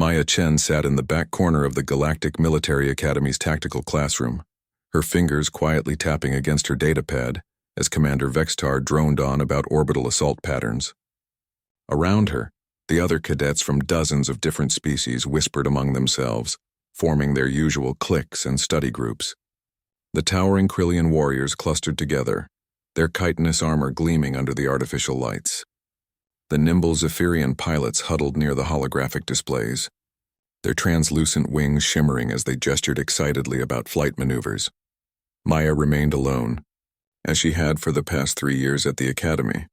Maya Chen sat in the back corner of the Galactic Military Academy's tactical classroom, her fingers quietly tapping against her datapad as Commander Vextar droned on about orbital assault patterns. Around her, the other cadets from dozens of different species whispered among themselves, forming their usual cliques and study groups. The towering Krillian warriors clustered together, their chitinous armor gleaming under the artificial lights. The nimble Zephyrian pilots huddled near the holographic displays, their translucent wings shimmering as they gestured excitedly about flight maneuvers. Maya remained alone, as she had for the past 3 years at the academy.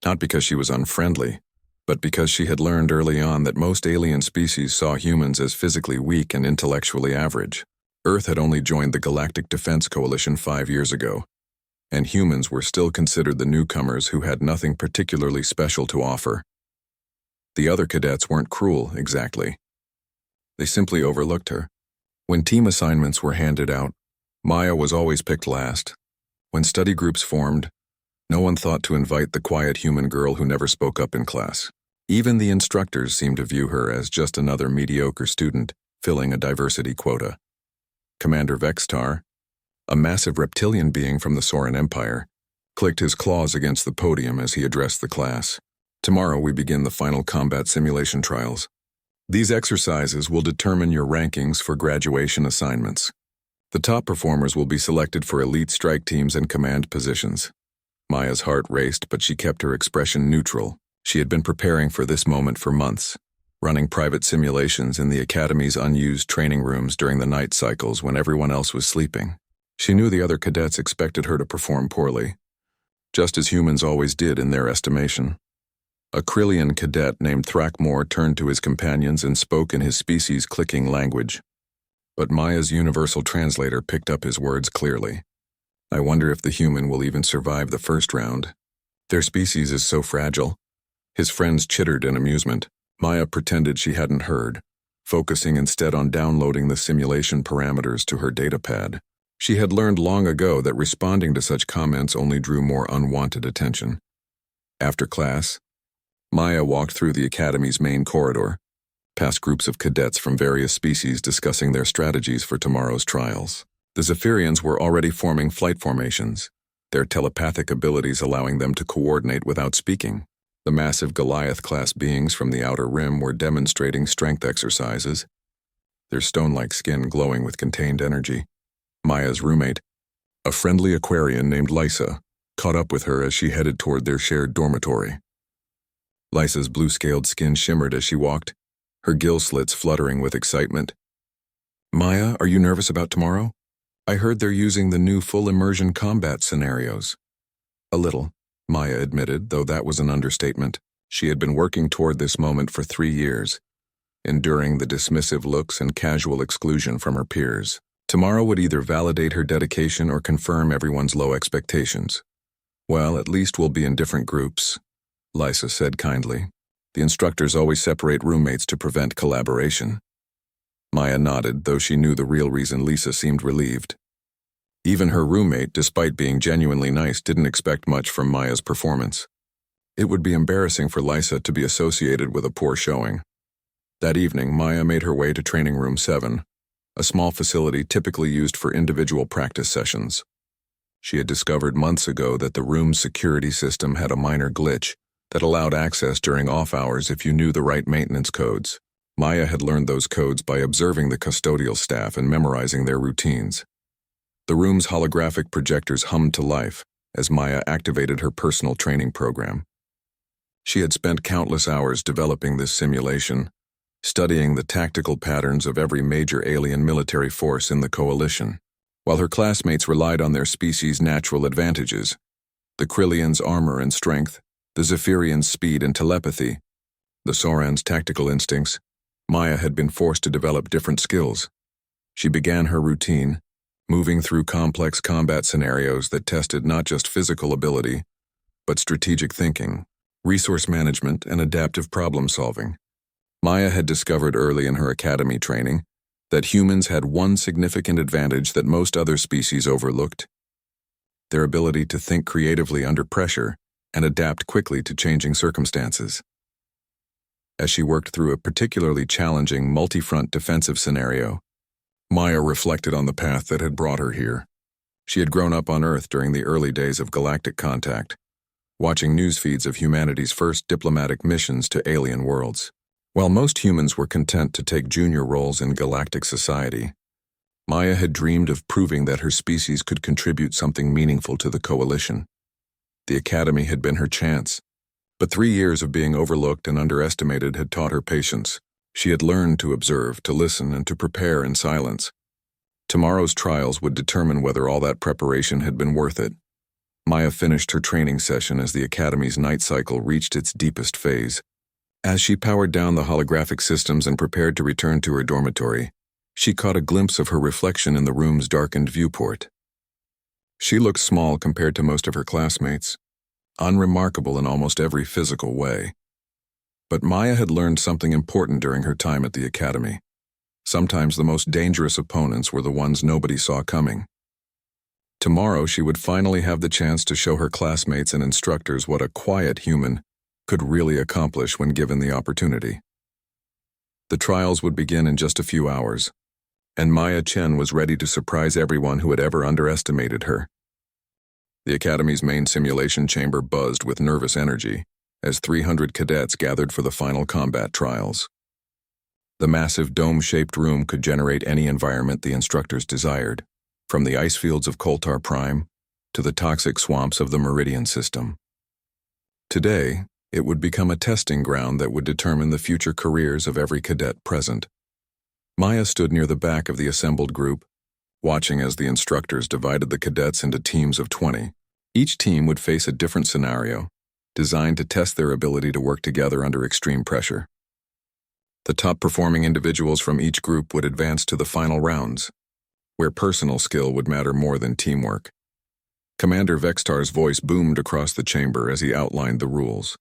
Not because she was unfriendly, but because she had learned early on that most alien species saw humans as physically weak and intellectually average. Earth had only joined the Galactic Defense Coalition 5 years ago, and humans were still considered the newcomers who had nothing particularly special to offer. The other cadets weren't cruel, exactly. They simply overlooked her. When team assignments were handed out, Maya was always picked last. When study groups formed, no one thought to invite the quiet human girl who never spoke up in class. Even the instructors seemed to view her as just another mediocre student filling a diversity quota. Commander Vextar, a massive reptilian being from the Soran Empire, clicked his claws against the podium as he addressed the class. Tomorrow we begin the final combat simulation trials. These exercises will determine your rankings for graduation assignments. The top performers will be selected for elite strike teams and command positions. Maya's heart raced, but she kept her expression neutral. She had been preparing for this moment for months, running private simulations in the Academy's unused training rooms during the night cycles when everyone else was sleeping. She knew the other cadets expected her to perform poorly, just as humans always did in their estimation. A Krillian cadet named Thrakmor turned to his companions and spoke in his species' clicking language. But Maya's universal translator picked up his words clearly. I wonder if the human will even survive the first round. Their species is so fragile. His friends chittered in amusement. Maya pretended she hadn't heard, focusing instead on downloading the simulation parameters to her datapad. She had learned long ago that responding to such comments only drew more unwanted attention. After class, Maya walked through the Academy's main corridor, past groups of cadets from various species discussing their strategies for tomorrow's trials. The Zephyrians were already forming flight formations, their telepathic abilities allowing them to coordinate without speaking. The massive Goliath-class beings from the Outer Rim were demonstrating strength exercises, their stone-like skin glowing with contained energy. Maya's roommate, a friendly Aquarian named Lysa, caught up with her as she headed toward their shared dormitory. Lysa's blue-scaled skin shimmered as she walked, her gill slits fluttering with excitement. Maya, are you nervous about tomorrow? I heard they're using the new full-immersion combat scenarios. A little, Maya admitted, though that was an understatement. She had been working toward this moment for 3 years, enduring the dismissive looks and casual exclusion from her peers. Tomorrow would either validate her dedication or confirm everyone's low expectations. Well, at least we'll be in different groups, Lysa said kindly. The instructors always separate roommates to prevent collaboration. Maya nodded, though she knew the real reason Lisa seemed relieved. Even her roommate, despite being genuinely nice, didn't expect much from Maya's performance. It would be embarrassing for Lysa to be associated with a poor showing. That evening, Maya made her way to Training Room 7, a small facility typically used for individual practice sessions. She had discovered months ago that the room's security system had a minor glitch that allowed access during off hours if you knew the right maintenance codes. Maya had learned those codes by observing the custodial staff and memorizing their routines. The room's holographic projectors hummed to life as Maya activated her personal training program. She had spent countless hours developing this simulation, studying the tactical patterns of every major alien military force in the coalition. While her classmates relied on their species' natural advantages, the Krillians' armor and strength, the Zephyrians' speed and telepathy, the Sorans' tactical instincts, Maya had been forced to develop different skills. She began her routine, moving through complex combat scenarios that tested not just physical ability, but strategic thinking, resource management, and adaptive problem-solving. Maya had discovered early in her academy training that humans had one significant advantage that most other species overlooked: their ability to think creatively under pressure and adapt quickly to changing circumstances. as she worked through a particularly challenging multi-front defensive scenario. Maya reflected on the path that had brought her here. She had grown up on Earth during the early days of galactic contact, watching news feeds of humanity's first diplomatic missions to alien worlds. While most humans were content to take junior roles in galactic society, Maya had dreamed of proving that her species could contribute something meaningful to the coalition. The Academy had been her chance, but 3 years of being overlooked and underestimated had taught her patience. She had learned to observe, to listen, and to prepare in silence. Tomorrow's trials would determine whether all that preparation had been worth it. Maya finished her training session as the Academy's night cycle reached its deepest phase. As she powered down the holographic systems and prepared to return to her dormitory, she caught a glimpse of her reflection in the room's darkened viewport. She looked small compared to most of her classmates, unremarkable in almost every physical way. But Maya had learned something important during her time at the Academy. Sometimes the most dangerous opponents were the ones nobody saw coming. Tomorrow she would finally have the chance to show her classmates and instructors what a quiet human could really accomplish when given the opportunity. The trials would begin in just a few hours, and Maya Chen was ready to surprise everyone who had ever underestimated her. The Academy's main simulation chamber buzzed with nervous energy as 300 cadets gathered for the final combat trials. The massive dome-shaped room could generate any environment the instructors desired, from the ice fields of Koltar Prime to the toxic swamps of the Meridian system. Today, it would become a testing ground that would determine the future careers of every cadet present. Maya stood near the back of the assembled group, watching as the instructors divided the cadets into teams of 20. Each team would face a different scenario, designed to test their ability to work together under extreme pressure. The top-performing individuals from each group would advance to the final rounds, where personal skill would matter more than teamwork. Commander Vextar's voice boomed across the chamber as he outlined the rules.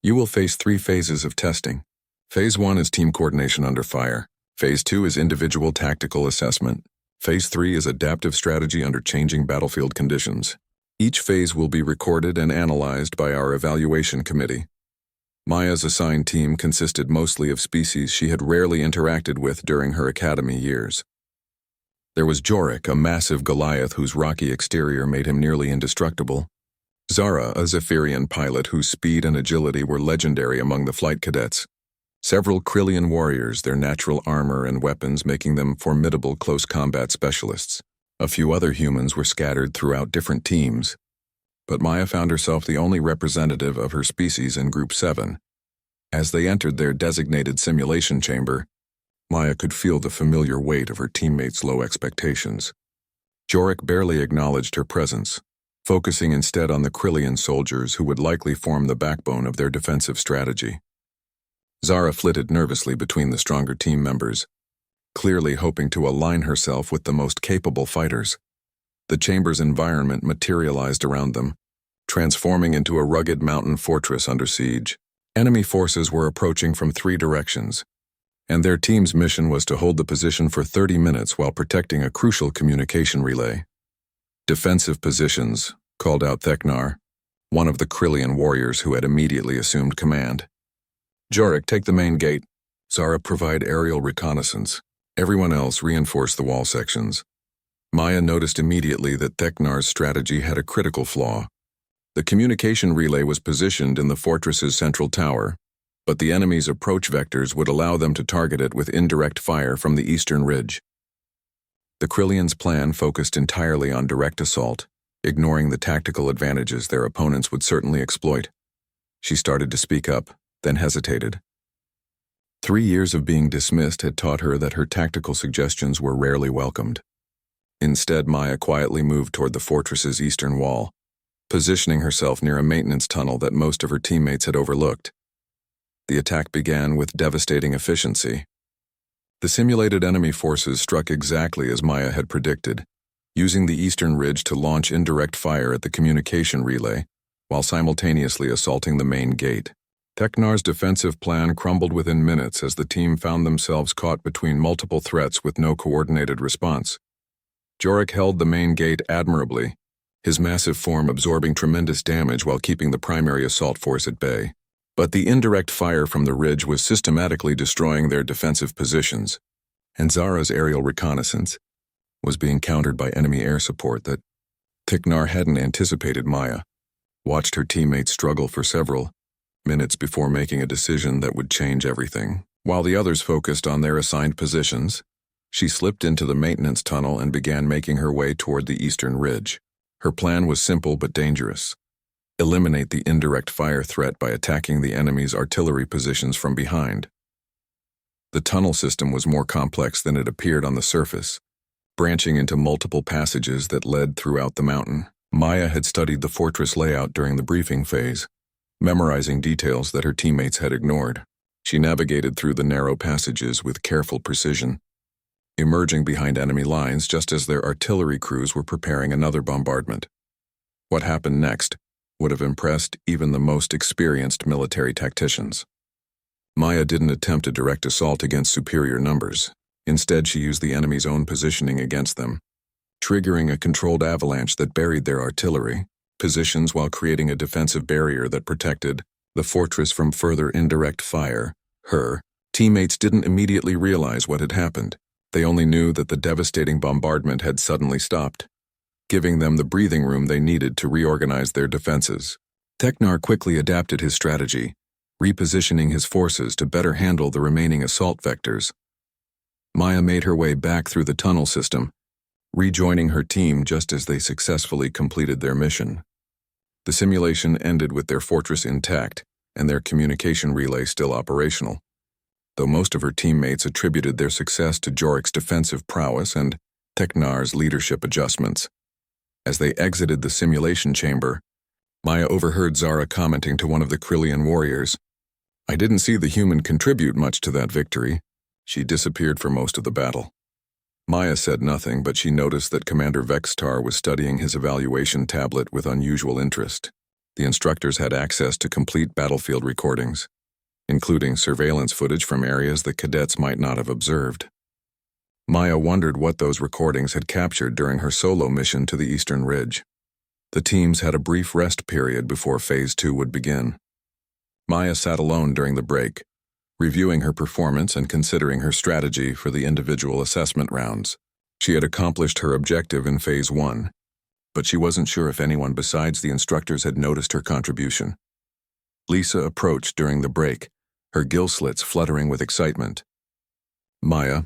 You will face 3 phases of testing. Phase 1 is team coordination under fire. Phase 2 is individual tactical assessment. Phase 3 is adaptive strategy under changing battlefield conditions. Each phase will be recorded and analyzed by our evaluation committee. Maya's assigned team consisted mostly of species she had rarely interacted with during her academy years. There was Jorik, a massive Goliath whose rocky exterior made him nearly indestructible. Zara, a Zephyrian pilot whose speed and agility were legendary among the flight cadets. Several Krillian warriors, their natural armor and weapons making them formidable close combat specialists. A few other humans were scattered throughout different teams, but Maya found herself the only representative of her species in Group 7. As they entered their designated simulation chamber, Maya could feel the familiar weight of her teammates' low expectations. Jorik barely acknowledged her presence, focusing instead on the Krillian soldiers who would likely form the backbone of their defensive strategy. Zara flitted nervously between the stronger team members, clearly hoping to align herself with the most capable fighters. The chamber's environment materialized around them, transforming into a rugged mountain fortress under siege. Enemy forces were approaching from 3 directions, and their team's mission was to hold the position for 30 minutes while protecting a crucial communication relay. Defensive positions, called out Theknar, one of the Krillian warriors who had immediately assumed command. Jorik, take the main gate. Zara, provide aerial reconnaissance. Everyone else reinforce the wall sections. Maya noticed immediately that Theknar's strategy had a critical flaw. The communication relay was positioned in the fortress's central tower, but the enemy's approach vectors would allow them to target it with indirect fire from the eastern ridge. The Krillians' plan focused entirely on direct assault, ignoring the tactical advantages their opponents would certainly exploit. She started to speak up, then hesitated. 3 years of being dismissed had taught her that her tactical suggestions were rarely welcomed. Instead, Maya quietly moved toward the fortress's eastern wall, positioning herself near a maintenance tunnel that most of her teammates had overlooked. The attack began with devastating efficiency. The simulated enemy forces struck exactly as Maya had predicted, using the eastern ridge to launch indirect fire at the communication relay, while simultaneously assaulting the main gate. Theknar's defensive plan crumbled within minutes as the team found themselves caught between multiple threats with no coordinated response. Jorik held the main gate admirably, his massive form absorbing tremendous damage while keeping the primary assault force at bay. But the indirect fire from the ridge was systematically destroying their defensive positions, and Zara's aerial reconnaissance was being countered by enemy air support that Tiknar hadn't anticipated. Maya watched her teammates struggle for several minutes before making a decision that would change everything. While the others focused on their assigned positions, she slipped into the maintenance tunnel and began making her way toward the eastern ridge. Her plan was simple but dangerous. Eliminate the indirect fire threat by attacking the enemy's artillery positions from behind. The tunnel system was more complex than it appeared on the surface, branching into multiple passages that led throughout the mountain. Maya had studied the fortress layout during the briefing phase, memorizing details that her teammates had ignored. She navigated through the narrow passages with careful precision, emerging behind enemy lines just as their artillery crews were preparing another bombardment. What happened next would have impressed even the most experienced military tacticians. Maya didn't attempt a direct assault against superior numbers. Instead, she used the enemy's own positioning against them, triggering a controlled avalanche that buried their artillery positions while creating a defensive barrier that protected the fortress from further indirect fire. Her teammates didn't immediately realize what had happened. They only knew that the devastating bombardment had suddenly stopped, giving them the breathing room they needed to reorganize their defenses. Teknar quickly adapted his strategy, repositioning his forces to better handle the remaining assault vectors. Maya made her way back through the tunnel system, rejoining her team just as they successfully completed their mission. The simulation ended with their fortress intact and their communication relay still operational, though most of her teammates attributed their success to Jorik's defensive prowess and Teknar's leadership adjustments. As they exited the simulation chamber, Maya overheard Zara commenting to one of the Krillian warriors, "I didn't see the human contribute much to that victory. She disappeared for most of the battle." Maya said nothing, but she noticed that Commander Vextar was studying his evaluation tablet with unusual interest. The instructors had access to complete battlefield recordings, including surveillance footage from areas the cadets might not have observed. Maya wondered what those recordings had captured during her solo mission to the Eastern Ridge. The teams had a brief rest period before Phase 2 would begin. Maya sat alone during the break, reviewing her performance and considering her strategy for the individual assessment rounds. She had accomplished her objective in Phase 1, but she wasn't sure if anyone besides the instructors had noticed her contribution. Lisa approached during the break, her gill slits fluttering with excitement. "Maya,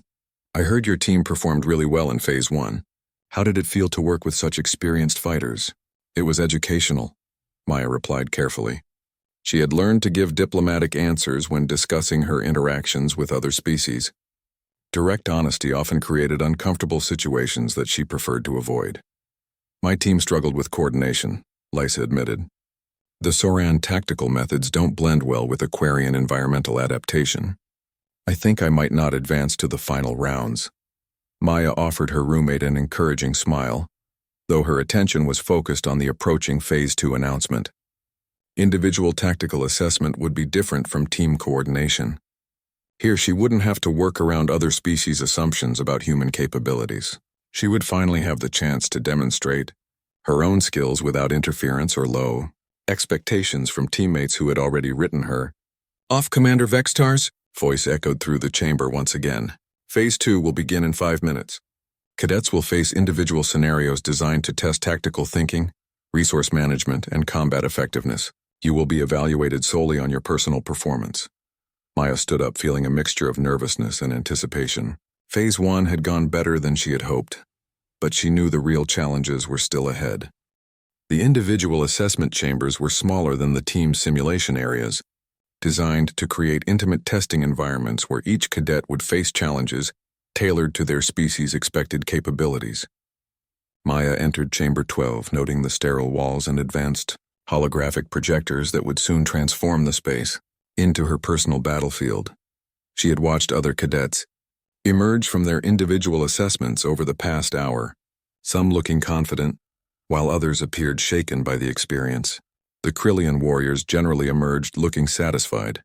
I heard your team performed really well in Phase 1. How did it feel to work with such experienced fighters?" "It was educational," Maya replied carefully. She had learned to give diplomatic answers when discussing her interactions with other species. Direct honesty often created uncomfortable situations that she preferred to avoid. "My team struggled with coordination," Lisa admitted. "The Soran tactical methods don't blend well with Aquarian environmental adaptation. I think I might not advance to the final rounds." Maya offered her roommate an encouraging smile, though her attention was focused on the approaching Phase 2 announcement. Individual tactical assessment would be different from team coordination. Here she wouldn't have to work around other species' assumptions about human capabilities. She would finally have the chance to demonstrate her own skills without interference or low expectations from teammates who had already written her off. "Commander Vextar's voice echoed through the chamber once again. "Phase 2 will begin in 5 minutes. Cadets will face individual scenarios designed to test tactical thinking, resource management, and combat effectiveness. You will be evaluated solely on your personal performance." Maya stood up, feeling a mixture of nervousness and anticipation. Phase 1 had gone better than she had hoped, but she knew the real challenges were still ahead. The individual assessment chambers were smaller than the team simulation areas, designed to create intimate testing environments where each cadet would face challenges tailored to their species' expected capabilities. Maya entered Chamber 12, noting the sterile walls and advanced holographic projectors that would soon transform the space into her personal battlefield. She had watched other cadets emerge from their individual assessments over the past hour, some looking confident, while others appeared shaken by the experience. The Krillian warriors generally emerged looking satisfied,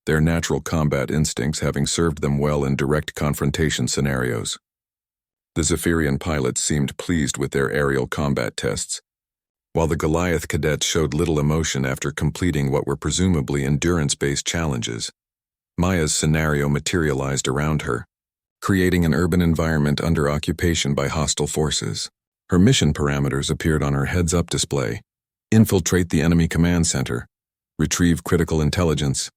their natural combat instincts having served them well in direct confrontation scenarios. The Zephyrian pilots seemed pleased with their aerial combat tests, while the Goliath cadets showed little emotion after completing what were presumably endurance-based challenges. Maya's scenario materialized around her, creating an urban environment under occupation by hostile forces. Her mission parameters appeared on her heads-up display: infiltrate the enemy command center, retrieve critical intelligence,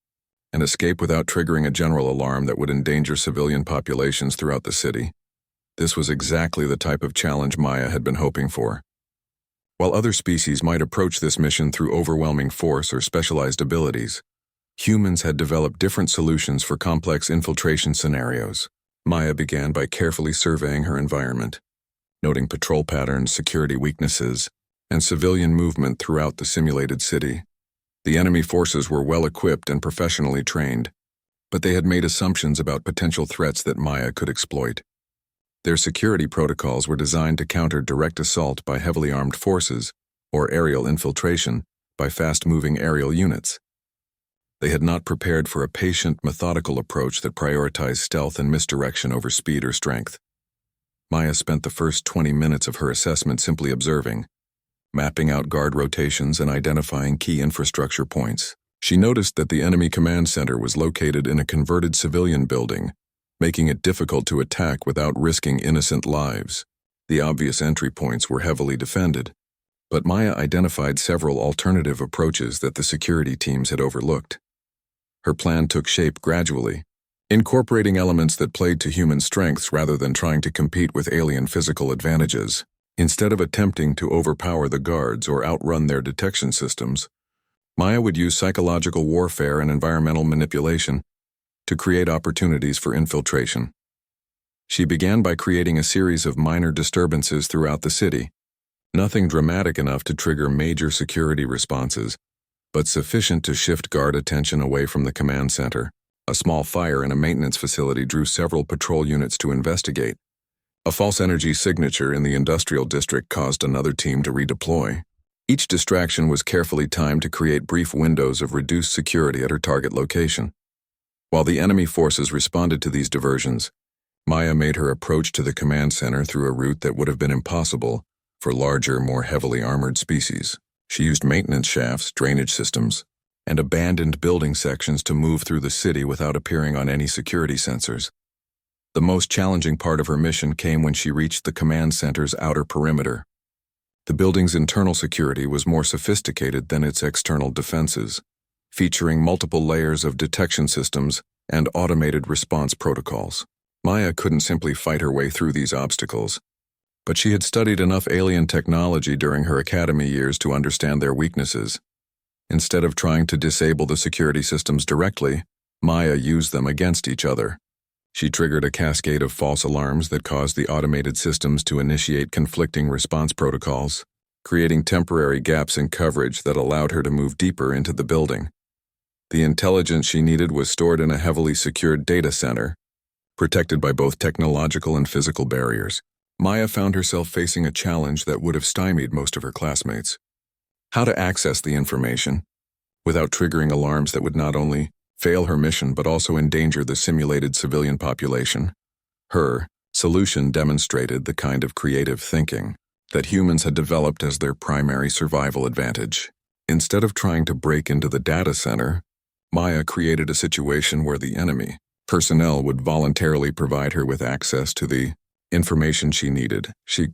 and escape without triggering a general alarm that would endanger civilian populations throughout the city. This was exactly the type of challenge Maya had been hoping for. While other species might approach this mission through overwhelming force or specialized abilities, humans had developed different solutions for complex infiltration scenarios. Maya began by carefully surveying her environment, noting patrol patterns, security weaknesses, and civilian movement throughout the simulated city. The enemy forces were well-equipped and professionally trained, but they had made assumptions about potential threats that Maya could exploit. Their security protocols were designed to counter direct assault by heavily armed forces or aerial infiltration by fast-moving aerial units. They had not prepared for a patient, methodical approach that prioritized stealth and misdirection over speed or strength. Maya spent the first 20 minutes of her assessment simply observing, mapping out guard rotations and identifying key infrastructure points. She noticed that the enemy command center was located in a converted civilian building, making it difficult to attack without risking innocent lives. The obvious entry points were heavily defended, but Maya identified several alternative approaches that the security teams had overlooked. Her plan took shape gradually, incorporating elements that played to human strengths rather than trying to compete with alien physical advantages. Instead of attempting to overpower the guards or outrun their detection systems, Maya would use psychological warfare and environmental manipulation to create opportunities for infiltration. She began by creating a series of minor disturbances throughout the city, nothing dramatic enough to trigger major security responses, but sufficient to shift guard attention away from the command center. A small fire in a maintenance facility drew several patrol units to investigate. A false energy signature in the industrial district caused another team to redeploy. Each distraction was carefully timed to create brief windows of reduced security at her target location. While the enemy forces responded to these diversions, Maya made her approach to the command center through a route that would have been impossible for larger, more heavily armored species. She used maintenance shafts, drainage systems, and abandoned building sections to move through the city without appearing on any security sensors. The most challenging part of her mission came when she reached the command center's outer perimeter. The building's internal security was more sophisticated than its external defenses, featuring multiple layers of detection systems and automated response protocols. Maya couldn't simply fight her way through these obstacles, but she had studied enough alien technology during her academy years to understand their weaknesses. Instead of trying to disable the security systems directly, Maya used them against each other. She triggered a cascade of false alarms that caused the automated systems to initiate conflicting response protocols, creating temporary gaps in coverage that allowed her to move deeper into the building. The intelligence she needed was stored in a heavily secured data center, protected by both technological and physical barriers. Maya found herself facing a challenge that would have stymied most of her classmates: how to access the information without triggering alarms that would not only fail her mission but also endanger the simulated civilian population. Her solution demonstrated the kind of creative thinking that humans had developed as their primary survival advantage. Instead of trying to break into the data center, Maya created a situation where the enemy personnel would voluntarily provide her with access to the information she needed. She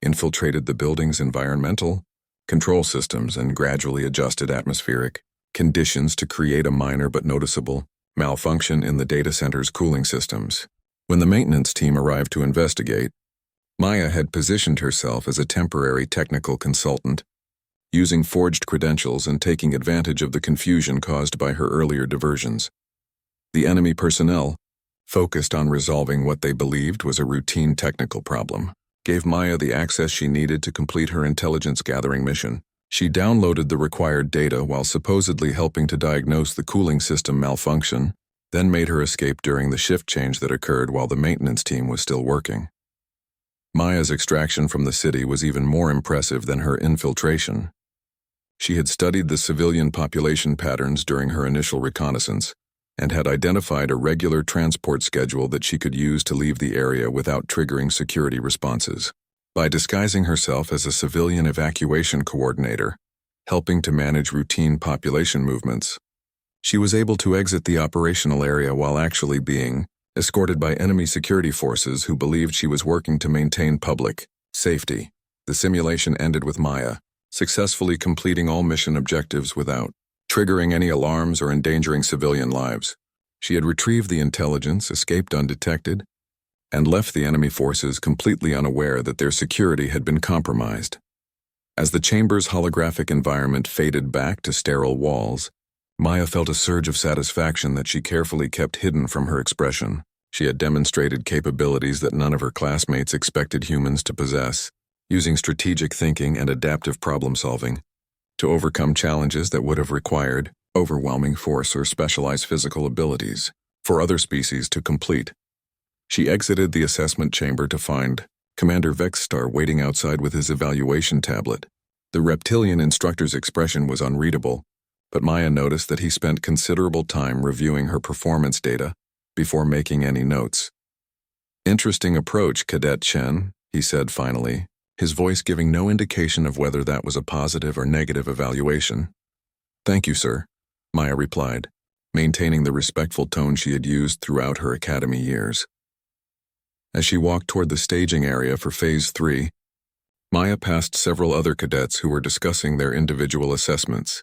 infiltrated the building's environmental control systems and gradually adjusted atmospheric conditions to create a minor but noticeable malfunction in the data center's cooling systems. When the maintenance team arrived to investigate, Maya had positioned herself as a temporary technical consultant, using forged credentials and taking advantage of the confusion caused by her earlier diversions. The enemy personnel, focused on resolving what they believed was a routine technical problem, gave Maya the access she needed to complete her intelligence-gathering mission. She downloaded the required data while supposedly helping to diagnose the cooling system malfunction, then made her escape during the shift change that occurred while the maintenance team was still working. Maya's extraction from the city was even more impressive than her infiltration. She had studied the civilian population patterns during her initial reconnaissance and had identified a regular transport schedule that she could use to leave the area without triggering security responses. by disguising herself as a civilian evacuation coordinator, helping to manage routine population movements. She was able to exit the operational area while actually being escorted by enemy security forces who believed she was working to maintain public safety. The simulation ended with Maya successfully completing all mission objectives without triggering any alarms or endangering civilian lives. She had retrieved the intelligence, escaped undetected, and left the enemy forces completely unaware that their security had been compromised. As the chamber's holographic environment faded back to sterile walls, Maya felt a surge of satisfaction that she carefully kept hidden from her expression. She had demonstrated capabilities that none of her classmates expected humans to possess, using strategic thinking and adaptive problem-solving to overcome challenges that would have required overwhelming force or specialized physical abilities for other species to complete. She exited the assessment chamber to find Commander Vexstar waiting outside with his evaluation tablet. The reptilian instructor's expression was unreadable, but Maya noticed that he spent considerable time reviewing her performance data before making any notes. "Interesting approach, Cadet Chen," he said finally, his voice giving no indication of whether that was a positive or negative evaluation. "Thank you, sir," Maya replied, maintaining the respectful tone she had used throughout her academy years. As she walked toward the staging area for Phase 3, Maya passed several other cadets who were discussing their individual assessments.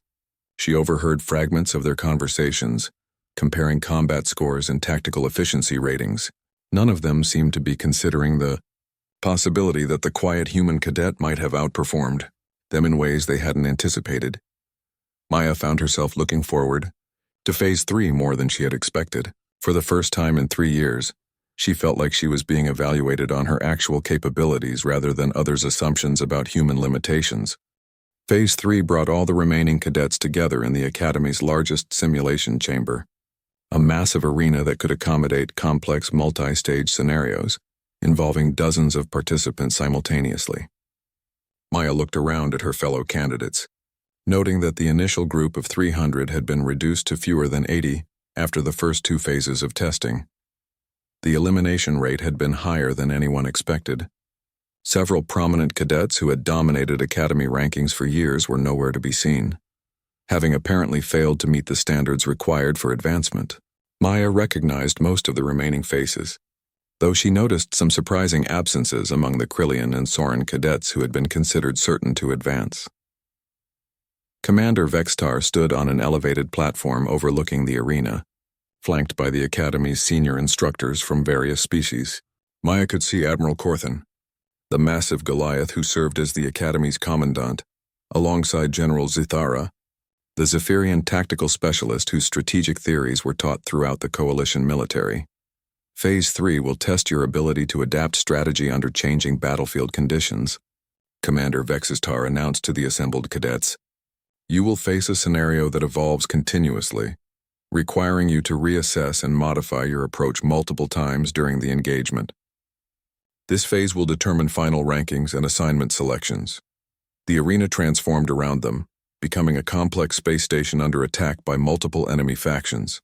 She overheard fragments of their conversations, comparing combat scores and tactical efficiency ratings. None of them seemed to be considering the possibility that the quiet human cadet might have outperformed them in ways they hadn't anticipated. Maya found herself looking forward to Phase 3 more than she had expected. For the first time in 3 years, she felt like she was being evaluated on her actual capabilities rather than others' assumptions about human limitations. Phase 3 brought all the remaining cadets together in the Academy's largest simulation chamber, a massive arena that could accommodate complex multi-stage scenarios involving dozens of participants simultaneously. Maya looked around at her fellow candidates, noting that the initial group of 300 had been reduced to fewer than 80 after the first 2 phases of testing. The elimination rate had been higher than anyone expected. Several prominent cadets who had dominated academy rankings for years were nowhere to be seen, having apparently failed to meet the standards required for advancement. Maya recognized most of the remaining faces, though she noticed some surprising absences among the Krillian and Soren cadets who had been considered certain to advance. Commander Vexstar stood on an elevated platform overlooking the arena, flanked by the Academy's senior instructors from various species. Maya could see Admiral Corthan, the massive Goliath who served as the Academy's commandant, alongside General Zithara, the Zephyrian tactical specialist whose strategic theories were taught throughout the Coalition military. Phase 3 will test your ability to adapt strategy under changing battlefield conditions, Commander Vexstar announced to the assembled cadets. You will face a scenario that evolves continuously, requiring you to reassess and modify your approach multiple times during the engagement. This phase will determine final rankings and assignment selections. The arena transformed around them, becoming a complex space station under attack by multiple enemy factions.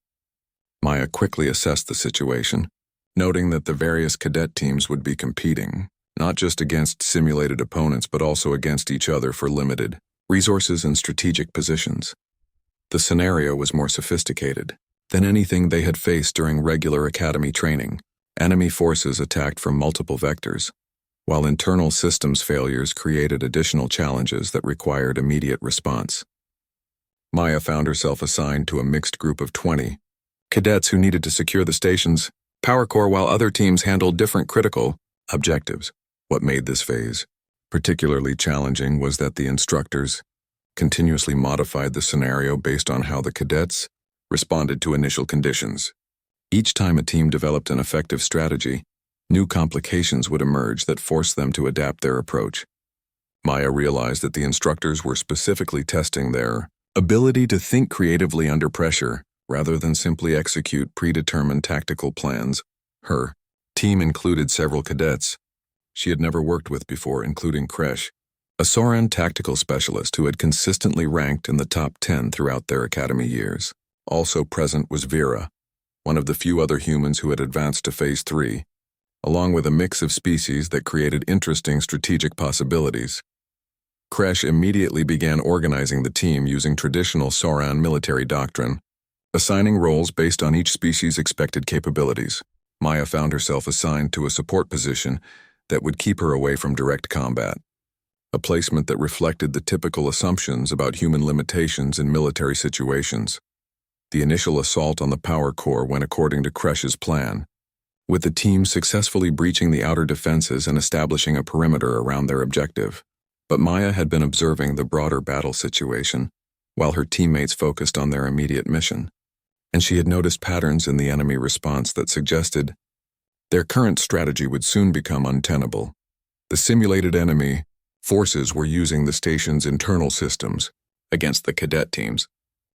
Maya quickly assessed the situation, noting that the various cadet teams would be competing, not just against simulated opponents but also against each other for limited resources and strategic positions. The scenario was more sophisticated than anything they had faced during regular academy training. Enemy forces attacked from multiple vectors, while internal systems failures created additional challenges that required immediate response. Maya found herself assigned to a mixed group of 20 cadets who needed to secure the station's power core while other teams handled different critical objectives. What made this phase particularly challenging was that the instructors continuously modified the scenario based on how the cadets responded to initial conditions. Each time a team developed an effective strategy, new complications would emerge that forced them to adapt their approach. Maya realized that the instructors were specifically testing their ability to think creatively under pressure rather than simply execute predetermined tactical plans. Her team included several cadets she had never worked with before, including Kresh, a Soren tactical specialist who had consistently ranked in the top 10 throughout their academy years. Also present was Vera, one of the few other humans who had advanced to Phase 3, along with a mix of species that created interesting strategic possibilities. Kresh immediately began organizing the team using traditional Sauran military doctrine, assigning roles based on each species' expected capabilities. Maya found herself assigned to a support position that would keep her away from direct combat, a placement that reflected the typical assumptions about human limitations in military situations. The initial assault on the power core went according to Kresh's plan, with the team successfully breaching the outer defenses and establishing a perimeter around their objective. But Maya had been observing the broader battle situation, while her teammates focused on their immediate mission, and she had noticed patterns in the enemy response that suggested their current strategy would soon become untenable. The simulated enemy forces were using the station's internal systems against the cadet teams,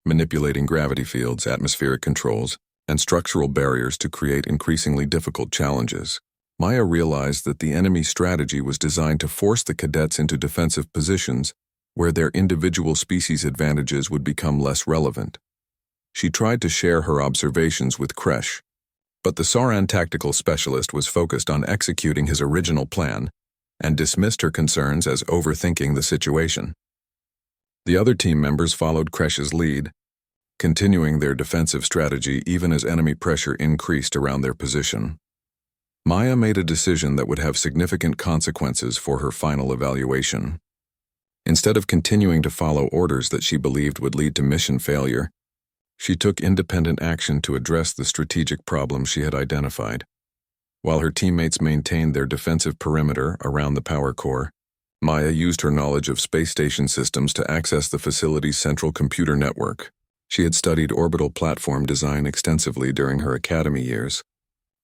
manipulating gravity fields, atmospheric controls, and structural barriers to create increasingly difficult challenges. Maya realized that the enemy strategy was designed to force the cadets into defensive positions where their individual species advantages would become less relevant. She tried to share her observations with Kresh, but the Sauran tactical specialist was focused on executing his original plan and dismissed her concerns as overthinking the situation. The other team members followed Kresh's lead, continuing their defensive strategy even as enemy pressure increased around their position. Maya made a decision that would have significant consequences for her final evaluation. Instead of continuing to follow orders that she believed would lead to mission failure, she took independent action to address the strategic problem she had identified. While her teammates maintained their defensive perimeter around the power core, Maya used her knowledge of space station systems to access the facility's central computer network. She had studied orbital platform design extensively during her academy years,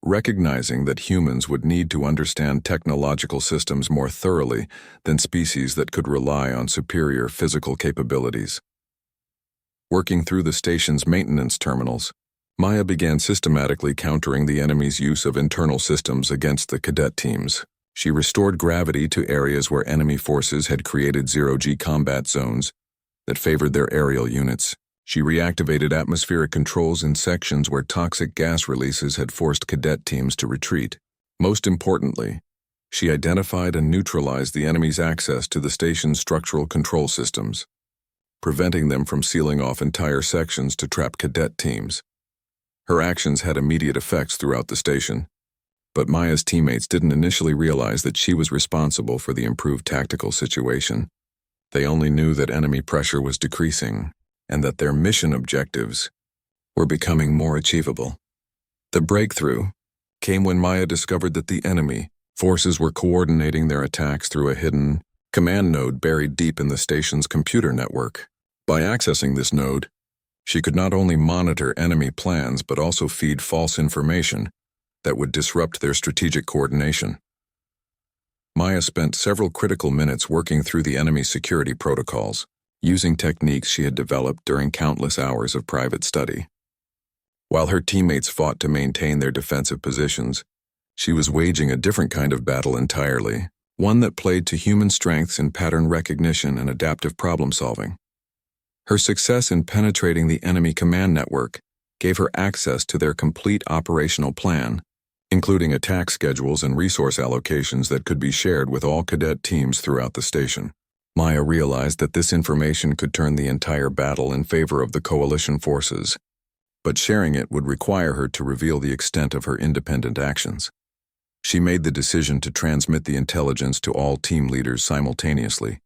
recognizing that humans would need to understand technological systems more thoroughly than species that could rely on superior physical capabilities. Working through the station's maintenance terminals, Maya began systematically countering the enemy's use of internal systems against the cadet teams. She restored gravity to areas where enemy forces had created zero-G combat zones that favored their aerial units. She reactivated atmospheric controls in sections where toxic gas releases had forced cadet teams to retreat. Most importantly, she identified and neutralized the enemy's access to the station's structural control systems, preventing them from sealing off entire sections to trap cadet teams. Her actions had immediate effects throughout the station, but Maya's teammates didn't initially realize that she was responsible for the improved tactical situation. They only knew that enemy pressure was decreasing, and that their mission objectives were becoming more achievable. The breakthrough came when Maya discovered that the enemy forces were coordinating their attacks through a hidden command node buried deep in the station's computer network. By accessing this node, she could not only monitor enemy plans but also feed false information that would disrupt their strategic coordination. Maya spent several critical minutes working through the enemy's security protocols, using techniques she had developed during countless hours of private study. While her teammates fought to maintain their defensive positions, she was waging a different kind of battle entirely, one that played to human strengths in pattern recognition and adaptive problem-solving. Her success in penetrating the enemy command network gave her access to their complete operational plan, including attack schedules and resource allocations that could be shared with all cadet teams throughout the station. Maya realized that this information could turn the entire battle in favor of the coalition forces, but sharing it would require her to reveal the extent of her independent actions. She made the decision to transmit the intelligence to all team leaders simultaneously,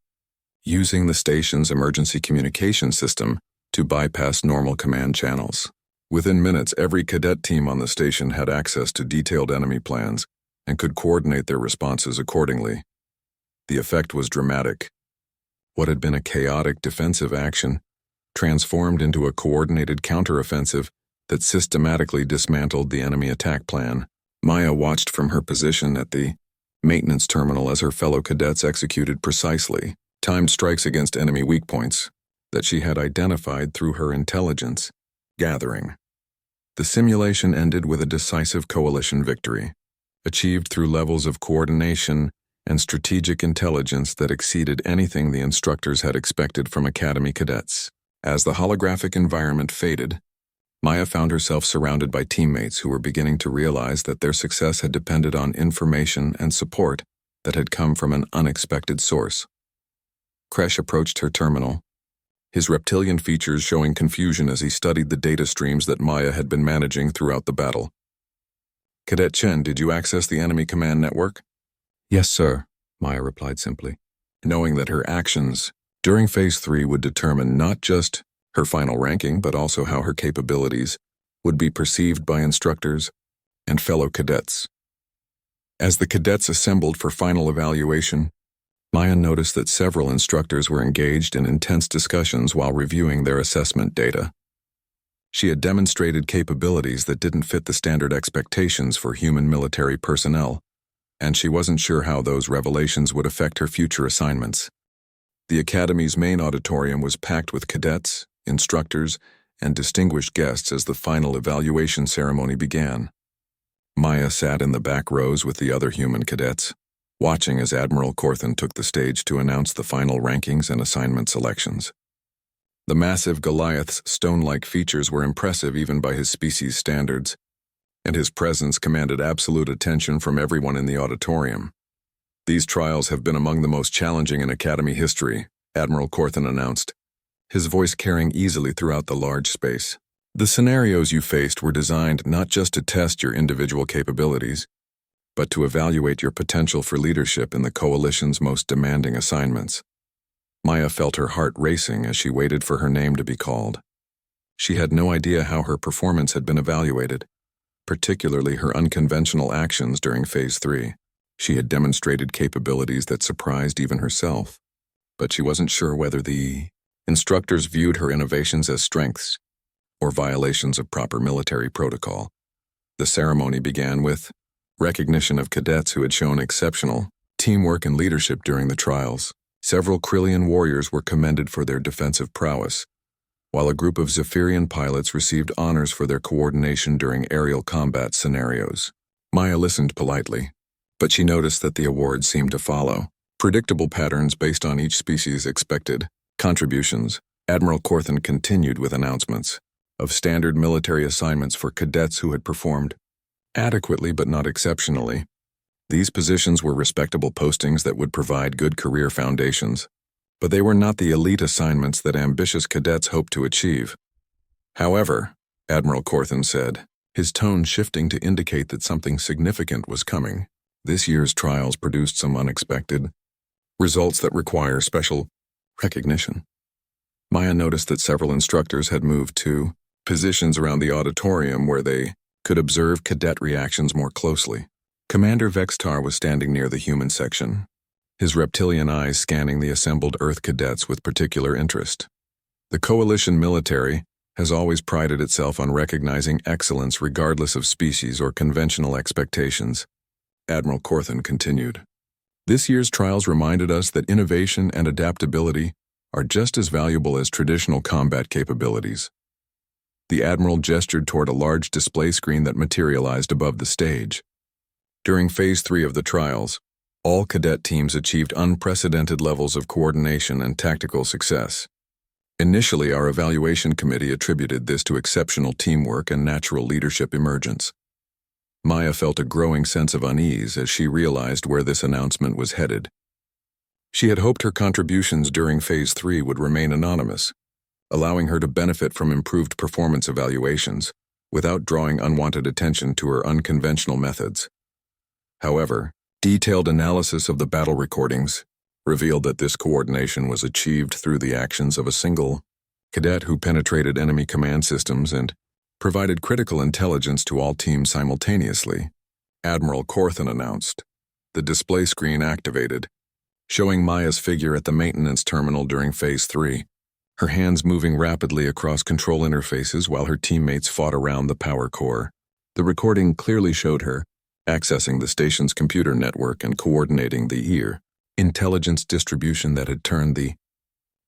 using the station's emergency communication system to bypass normal command channels. Within minutes, every cadet team on the station had access to detailed enemy plans and could coordinate their responses accordingly. The effect was dramatic. What had been a chaotic defensive action transformed into a coordinated counteroffensive that systematically dismantled the enemy attack plan. Maya watched from her position at the maintenance terminal as her fellow cadets executed precisely timed strikes against enemy weak points that she had identified through her intelligence gathering. The simulation ended with a decisive coalition victory, achieved through levels of coordination and strategic intelligence that exceeded anything the instructors had expected from Academy cadets. As the holographic environment faded, Maya found herself surrounded by teammates who were beginning to realize that their success had depended on information and support that had come from an unexpected source. Kresh approached her terminal, his reptilian features showing confusion as he studied the data streams that Maya had been managing throughout the battle. "Cadet Chen, did you access the enemy command network?" "Yes, sir," Maya replied simply, knowing that her actions during Phase 3 would determine not just her final ranking, but also how her capabilities would be perceived by instructors and fellow cadets. As the cadets assembled for final evaluation, Maya noticed that several instructors were engaged in intense discussions while reviewing their assessment data. She had demonstrated capabilities that didn't fit the standard expectations for human military personnel, and she wasn't sure how those revelations would affect her future assignments. The Academy's main auditorium was packed with cadets, instructors, and distinguished guests as the final evaluation ceremony began. Maya sat in the back rows with the other human cadets, watching as Admiral Corthan took the stage to announce the final rankings and assignment selections. The massive Goliath's stone-like features were impressive even by his species' standards, and his presence commanded absolute attention from everyone in the auditorium. "These trials have been among the most challenging in Academy history," Admiral Corthan announced, his voice carrying easily throughout the large space. "The scenarios you faced were designed not just to test your individual capabilities, but to evaluate your potential for leadership in the Coalition's most demanding assignments." Maya felt her heart racing as she waited for her name to be called. She had no idea how her performance had been evaluated, particularly her unconventional actions during Phase 3. She had demonstrated capabilities that surprised even herself, but she wasn't sure whether the instructors viewed her innovations as strengths or violations of proper military protocol. The ceremony began with recognition of cadets who had shown exceptional teamwork and leadership during the trials. Several Krillian warriors were commended for their defensive prowess, while a group of Zephyrian pilots received honors for their coordination during aerial combat scenarios. Maya listened politely, but she noticed that the awards seemed to follow predictable patterns based on each species' expected contributions. Admiral Corthan continued with announcements of standard military assignments for cadets who had performed adequately but not exceptionally. These positions were respectable postings that would provide good career foundations, but they were not the elite assignments that ambitious cadets hoped to achieve. "However," Admiral Corthan said, his tone shifting to indicate that something significant was coming, "this year's trials produced some unexpected results that require special recognition." Maya noticed that several instructors had moved to positions around the auditorium where they could observe cadet reactions more closely. Commander Vextar was standing near the human section, his reptilian eyes scanning the assembled Earth cadets with particular interest. The Coalition military has always prided itself on recognizing excellence regardless of species or conventional expectations, Admiral Corthan continued. "This year's trials reminded us that innovation and adaptability are just as valuable as traditional combat capabilities." The Admiral gestured toward a large display screen that materialized above the stage. During Phase 3 of the trials, all cadet teams achieved unprecedented levels of coordination and tactical success. Initially, our evaluation committee attributed this to exceptional teamwork and natural leadership emergence. Maya felt a growing sense of unease as she realized where this announcement was headed. She had hoped her contributions during Phase 3 would remain anonymous, allowing her to benefit from improved performance evaluations without drawing unwanted attention to her unconventional methods. However, detailed analysis of the battle recordings revealed that this coordination was achieved through the actions of a single cadet who penetrated enemy command systems and provided critical intelligence to all teams simultaneously. Admiral Corthan announced. The display screen activated, showing Maya's figure at the maintenance terminal during Phase 3, her hands moving rapidly across control interfaces while her teammates fought around the power core. The recording clearly showed her accessing the station's computer network and coordinating the intelligence distribution that had turned the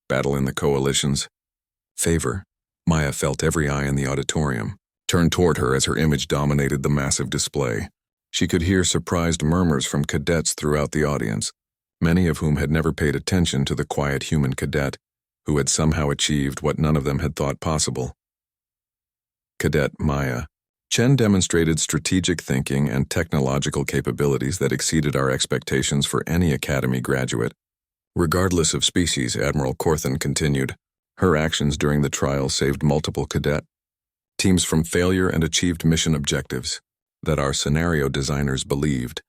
battle in the Coalition's favor. Maya felt every eye in the auditorium turn toward her as her image dominated the massive display. She could hear surprised murmurs from cadets throughout the audience, many of whom had never paid attention to the quiet human cadet who had somehow achieved what none of them had thought possible. Cadet Maya. Chen demonstrated strategic thinking and technological capabilities that exceeded our expectations for any Academy graduate. Regardless of species, Admiral Corthan continued, her actions during the trial saved multiple cadet teams from failure and achieved mission objectives that our scenario designers believed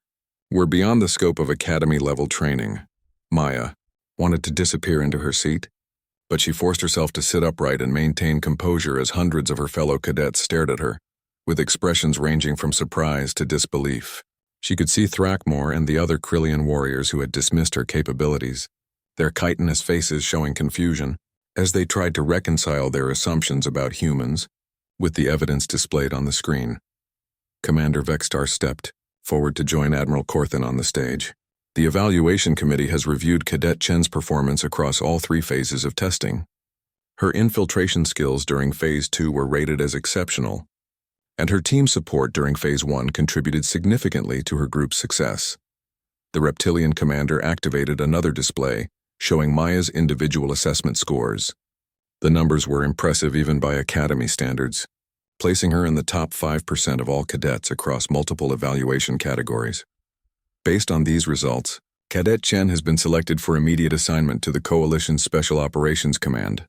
were beyond the scope of Academy-level training. Maya wanted to disappear into her seat, but she forced herself to sit upright and maintain composure as hundreds of her fellow cadets stared at her, with expressions ranging from surprise to disbelief. She could see Thrakmore and the other Krillian warriors who had dismissed her capabilities, their chitinous faces showing confusion, as they tried to reconcile their assumptions about humans with the evidence displayed on the screen. Commander Vextar stepped forward to join Admiral Corthan on the stage. The evaluation committee has reviewed Cadet Chen's performance across all 3 phases of testing. Her infiltration skills during Phase 2 were rated as exceptional, and her team support during Phase 1 contributed significantly to her group's success. The Reptilian commander activated another display, showing Maya's individual assessment scores. The numbers were impressive even by Academy standards, placing her in the top 5% of all cadets across multiple evaluation categories. Based on these results, Cadet Chen has been selected for immediate assignment to the Coalition's Special Operations Command,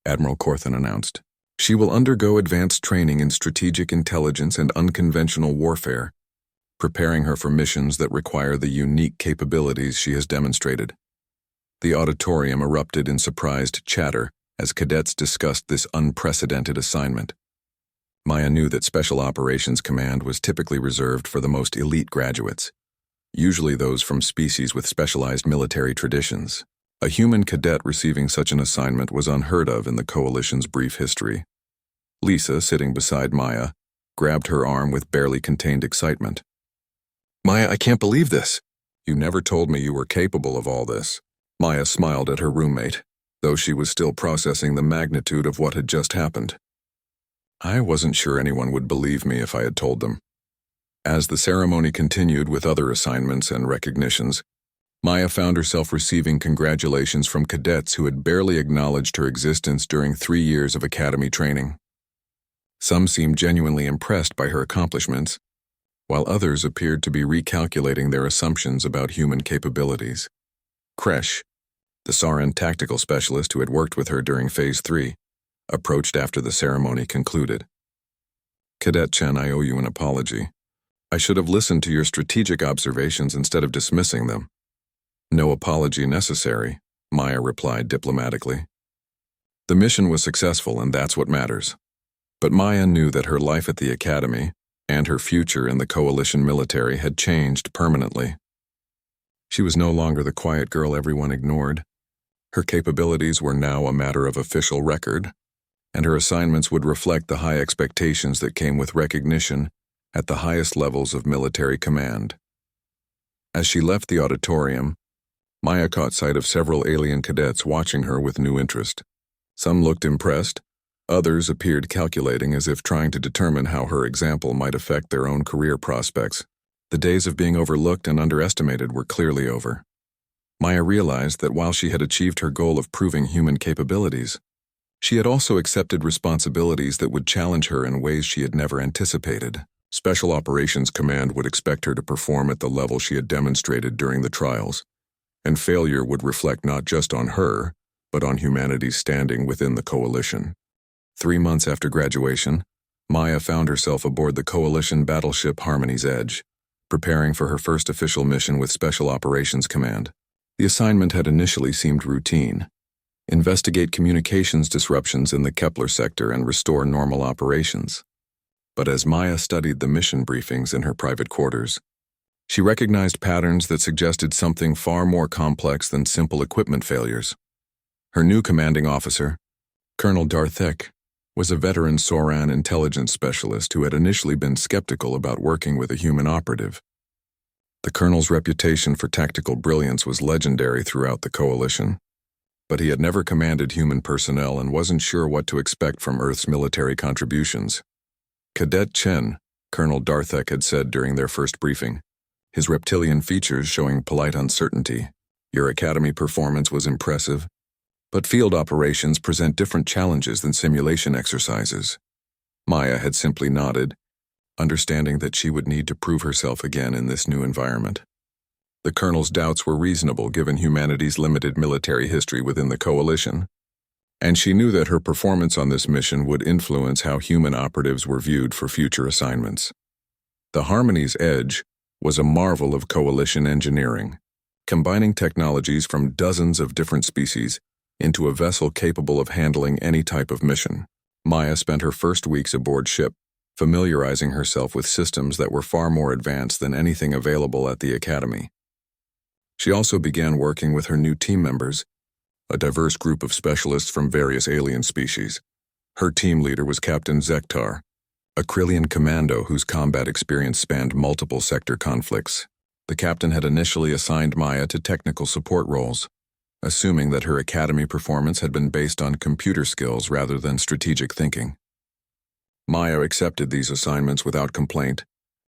Admiral Corthan announced. She will undergo advanced training in strategic intelligence and unconventional warfare, preparing her for missions that require the unique capabilities she has demonstrated. The auditorium erupted in surprised chatter as cadets discussed this unprecedented assignment. Maya knew that Special Operations Command was typically reserved for the most elite graduates, usually those from species with specialized military traditions. A human cadet receiving such an assignment was unheard of in the Coalition's brief history. Lisa, sitting beside Maya, grabbed her arm with barely contained excitement. "Maya, I can't believe this. You never told me you were capable of all this." Maya smiled at her roommate, though she was still processing the magnitude of what had just happened. "I wasn't sure anyone would believe me if I had told them." As the ceremony continued with other assignments and recognitions, Maya found herself receiving congratulations from cadets who had barely acknowledged her existence during 3 years of Academy training. Some seemed genuinely impressed by her accomplishments, while others appeared to be recalculating their assumptions about human capabilities. Kresh, the Saran tactical specialist who had worked with her during Phase 3, approached after the ceremony concluded. "Cadet Chen, I owe you an apology. I should have listened to your strategic observations instead of dismissing them." "No apology necessary," Maya replied diplomatically. The mission was successful, and that's what matters. But Maya knew that her life at the Academy and her future in the Coalition military had changed permanently. She was no longer the quiet girl everyone ignored. Her capabilities were now a matter of official record, and her assignments would reflect the high expectations that came with recognition at the highest levels of military command. As she left the auditorium, Maya caught sight of several alien cadets watching her with new interest. Some looked impressed, others appeared calculating as if trying to determine how her example might affect their own career prospects. The days of being overlooked and underestimated were clearly over. Maya realized that while she had achieved her goal of proving human capabilities, she had also accepted responsibilities that would challenge her in ways she had never anticipated. Special Operations Command would expect her to perform at the level she had demonstrated during the trials, and failure would reflect not just on her, but on humanity's standing within the Coalition. 3 months after graduation, Maya found herself aboard the Coalition battleship Harmony's Edge, preparing for her first official mission with Special Operations Command. The assignment had initially seemed routine: investigate communications disruptions in the Kepler sector and restore normal operations. But as Maya studied the mission briefings in her private quarters, she recognized patterns that suggested something far more complex than simple equipment failures. Her new commanding officer, Colonel Darthek, was a veteran Soran intelligence specialist who had initially been skeptical about working with a human operative. The colonel's reputation for tactical brilliance was legendary throughout the Coalition, but he had never commanded human personnel and wasn't sure what to expect from Earth's military contributions. "Cadet Chen," Colonel Darthek had said during their first briefing, his reptilian features showing polite uncertainty. "Your Academy performance was impressive, but field operations present different challenges than simulation exercises. Maya had simply nodded, understanding that she would need to prove herself again in this new environment. The colonel's doubts were reasonable given humanity's limited military history within the Coalition, and she knew that her performance on this mission would influence how human operatives were viewed for future assignments. The Harmony's Edge was a marvel of Coalition engineering, combining technologies from dozens of different species into a vessel capable of handling any type of mission. Maya spent her first weeks aboard ship, familiarizing herself with systems that were far more advanced than anything available at the Academy. She also began working with her new team members, a diverse group of specialists from various alien species. Her team leader was Captain Zektar, a Krillian commando whose combat experience spanned multiple sector conflicts. The captain had initially assigned Maya to technical support roles, assuming that her academy performance had been based on computer skills rather than strategic thinking. Maya accepted these assignments without complaint,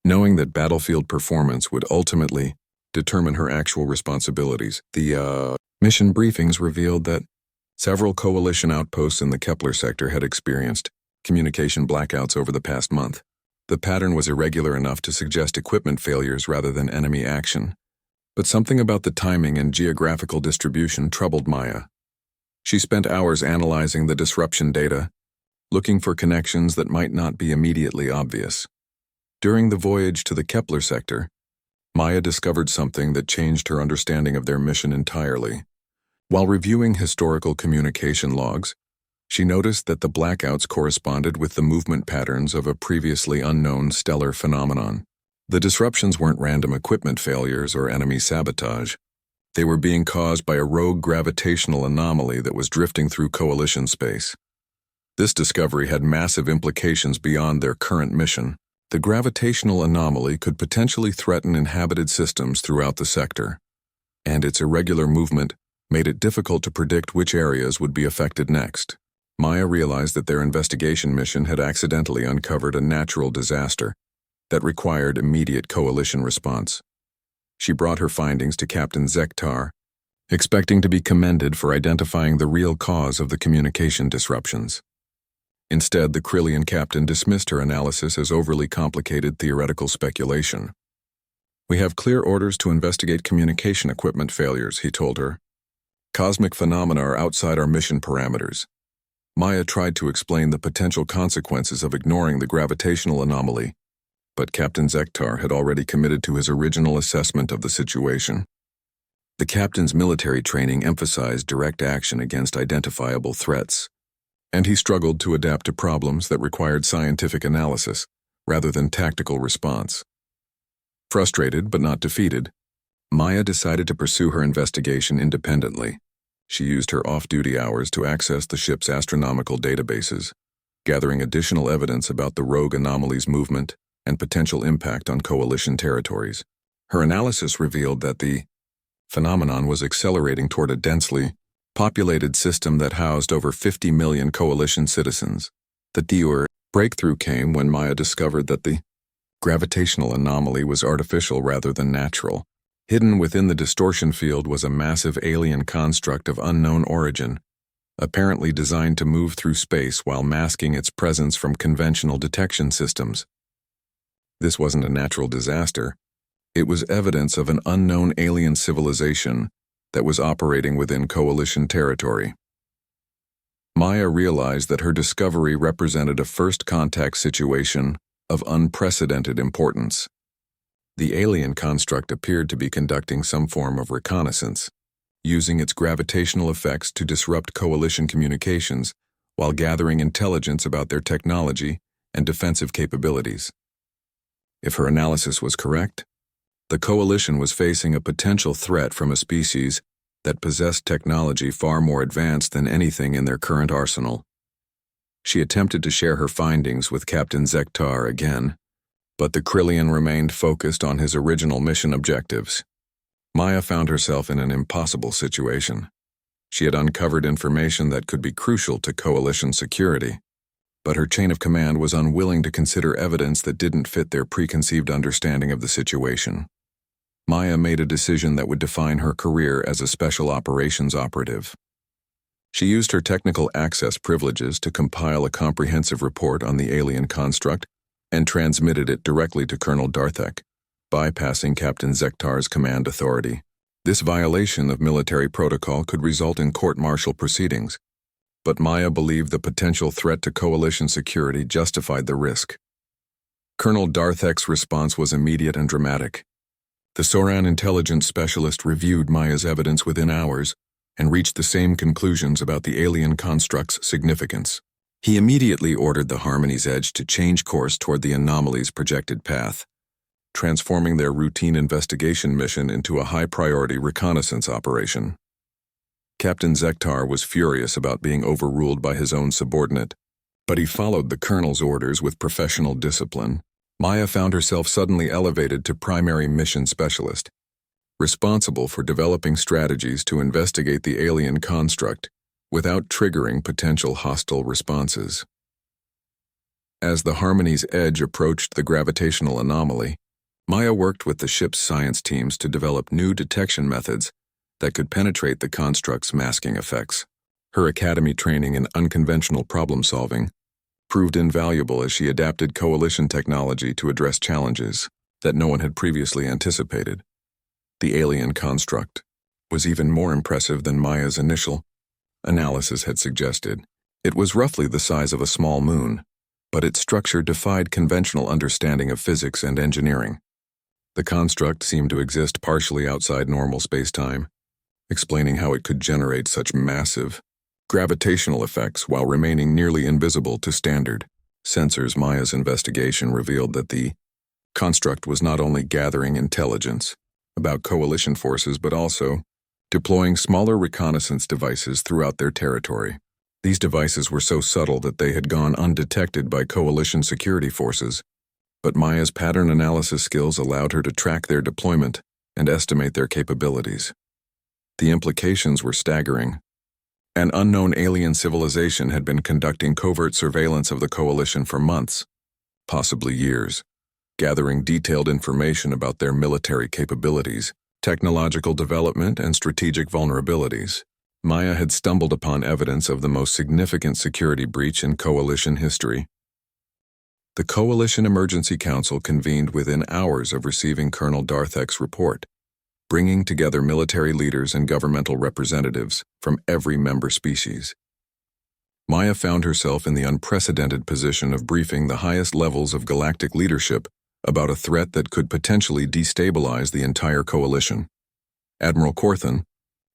knowing that battlefield performance would ultimately determine her actual responsibilities. The mission briefings revealed that several Coalition outposts in the Kepler sector had experienced communication blackouts over the past month. The pattern was irregular enough to suggest equipment failures rather than enemy action, but something about the timing and geographical distribution troubled Maya. She spent hours analyzing the disruption data, looking for connections that might not be immediately obvious. During the voyage to the Kepler sector, Maya discovered something that changed her understanding of their mission entirely. While reviewing historical communication logs, she noticed that the blackouts corresponded with the movement patterns of a previously unknown stellar phenomenon. The disruptions weren't random equipment failures or enemy sabotage. They were being caused by a rogue gravitational anomaly that was drifting through Coalition space. This discovery had massive implications beyond their current mission. The gravitational anomaly could potentially threaten inhabited systems throughout the sector, and its irregular movement made it difficult to predict which areas would be affected next. Maya realized that their investigation mission had accidentally uncovered a natural disaster that required immediate Coalition response. She brought her findings to Captain Zektar, expecting to be commended for identifying the real cause of the communication disruptions. Instead, the Krillian captain dismissed her analysis as overly complicated theoretical speculation. "We have clear orders to investigate communication equipment failures," he told her. "Cosmic phenomena are outside our mission parameters." Maya tried to explain the potential consequences of ignoring the gravitational anomaly, but Captain Zektar had already committed to his original assessment of the situation. The captain's military training emphasized direct action against identifiable threats, and he struggled to adapt to problems that required scientific analysis rather than tactical response. Frustrated but not defeated, Maya decided to pursue her investigation independently. She used her off-duty hours to access the ship's astronomical databases, gathering additional evidence about the rogue anomaly's movement and potential impact on Coalition territories. Her analysis revealed that the phenomenon was accelerating toward a densely populated system that housed over 50 million Coalition citizens. The breakthrough came when Maya discovered that the gravitational anomaly was artificial rather than natural. Hidden within the distortion field was a massive alien construct of unknown origin, apparently designed to move through space while masking its presence from conventional detection systems. This wasn't a natural disaster. It was evidence of an unknown alien civilization that was operating within Coalition territory. Maya realized that her discovery represented a first contact situation of unprecedented importance. The alien construct appeared to be conducting some form of reconnaissance, using its gravitational effects to disrupt Coalition communications while gathering intelligence about their technology and defensive capabilities. If her analysis was correct, the Coalition was facing a potential threat from a species that possessed technology far more advanced than anything in their current arsenal. She attempted to share her findings with Captain Zektar again, but the Krillian remained focused on his original mission objectives. Maya found herself in an impossible situation. She had uncovered information that could be crucial to Coalition security, but her chain of command was unwilling to consider evidence that didn't fit their preconceived understanding of the situation. Maya made a decision that would define her career as a special operations operative. She used her technical access privileges to compile a comprehensive report on the alien construct and transmitted it directly to Colonel Darthek, bypassing Captain Zektar's command authority. This violation of military protocol could result in court-martial proceedings, but Maya believed the potential threat to coalition security justified the risk. Colonel Darthek's response was immediate and dramatic. The Soran intelligence specialist reviewed Maya's evidence within hours and reached the same conclusions about the alien construct's significance. He immediately ordered the Harmony's Edge to change course toward the anomaly's projected path, transforming their routine investigation mission into a high-priority reconnaissance operation. Captain Zektar was furious about being overruled by his own subordinate, but he followed the colonel's orders with professional discipline. Maya found herself suddenly elevated to primary mission specialist, responsible for developing strategies to investigate the alien construct without triggering potential hostile responses. As the Harmony's Edge approached the gravitational anomaly, Maya worked with the ship's science teams to develop new detection methods that could penetrate the construct's masking effects. Her academy training in unconventional problem-solving proved invaluable as she adapted coalition technology to address challenges that no one had previously anticipated. The alien construct was even more impressive than Maya's initial analysis had suggested. It was roughly the size of a small moon, but its structure defied conventional understanding of physics and engineering. The construct seemed to exist partially outside normal space-time, explaining how it could generate such massive gravitational effects while remaining nearly invisible to standard sensors. Maya's investigation revealed that the construct was not only gathering intelligence about coalition forces but also deploying smaller reconnaissance devices throughout their territory. These devices were so subtle that they had gone undetected by coalition security forces, but Maya's pattern analysis skills allowed her to track their deployment and estimate their capabilities. The implications were staggering. An unknown alien civilization had been conducting covert surveillance of the coalition for months, possibly years, gathering detailed information about their military capabilities, technological development, and strategic vulnerabilities. Maya had stumbled upon evidence of the most significant security breach in coalition history. The Coalition Emergency Council convened within hours of receiving Colonel Darthek's report, bringing together military leaders and governmental representatives from every member species. Maya found herself in the unprecedented position of briefing the highest levels of galactic leadership about a threat that could potentially destabilize the entire coalition. Admiral Corthan,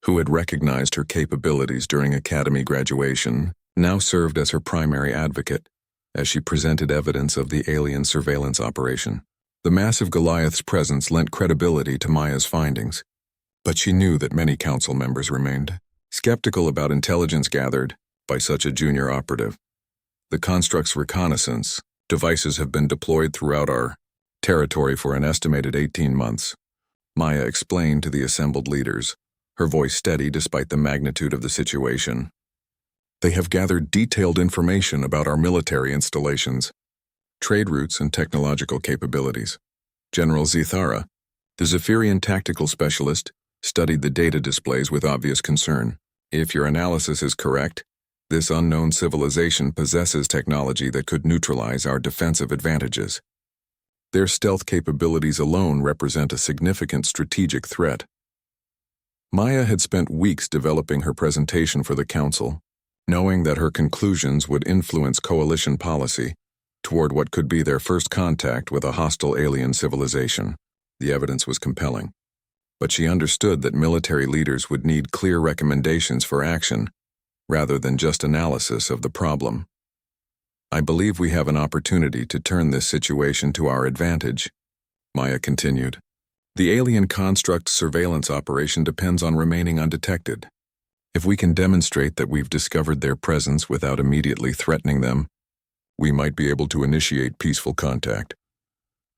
who had recognized her capabilities during Academy graduation, now served as her primary advocate as she presented evidence of the alien surveillance operation. The massive Goliath's presence lent credibility to Maya's findings, but she knew that many council members remained skeptical about intelligence gathered by such a junior operative. The construct's reconnaissance devices have been deployed throughout our territory for an estimated 18 months, Maya explained to the assembled leaders, her voice steady despite the magnitude of the situation. They have gathered detailed information about our military installations, trade routes, and technological capabilities. General Zithara, the Zephyrian tactical specialist, studied the data displays with obvious concern. If your analysis is correct, this unknown civilization possesses technology that could neutralize our defensive advantages. Their stealth capabilities alone represent a significant strategic threat. Maya had spent weeks developing her presentation for the Council, knowing that her conclusions would influence coalition policy toward what could be their first contact with a hostile alien civilization. The evidence was compelling, but she understood that military leaders would need clear recommendations for action rather than just analysis of the problem. I believe we have an opportunity to turn this situation to our advantage, Maya continued. The alien construct surveillance operation depends on remaining undetected. If we can demonstrate that we've discovered their presence without immediately threatening them, we might be able to initiate peaceful contact.